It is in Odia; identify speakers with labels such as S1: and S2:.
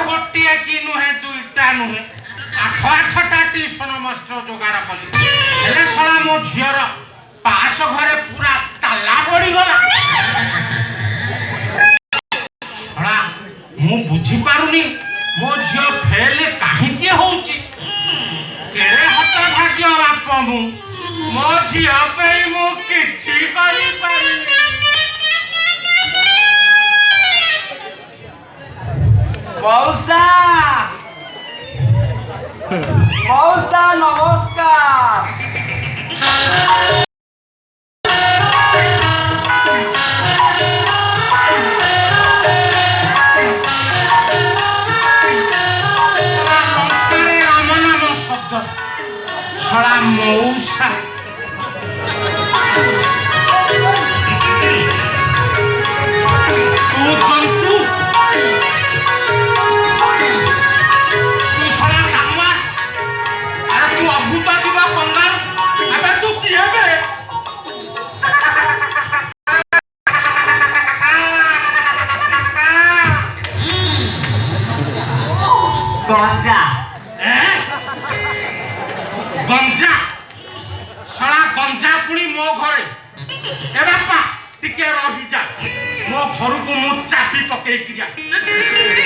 S1: ଗୋଟିଏ କି ନୁହେଁ ଦୁଇଟା ନୁହେଁ ଆଠଟା ଟିଉସନ ମାଷ୍ଟର ଯୋଗାଡ଼ କଲି ହେଲେ ଶଳା ମୋ ଝିଅର ପାସ ଘରେ ପୁରା ତାଲା ପଡ଼ିଗଲା। ଶଳା ମୁଁ ବୁଝିପାରୁନି ମୋ ଝିଅ ଫେଲ କାହିଁକି ହଉଛି। କେଡ଼େ ହତଭାଗ୍ୟ ବାପ ମୁଁ ମୋ ଝିଅ ପାଇଁ ମୁଁ କିଛି କରିପାରିନି।
S2: মৌসা মৌসা নমস্কার।
S1: রাম নাম শব্দ ছড়া মৌসা তু জন্তু
S2: গঞ্জা
S1: গঞ্জা শଳା ଗଞ୍ଜା ପୁଣି ମୋ ଘରେ। ଏ ବାପା ଟିକେ ରହିଯା ମୋ ଘରକୁ ମୁଁ ଚାବି ପକେଇକି ଯା।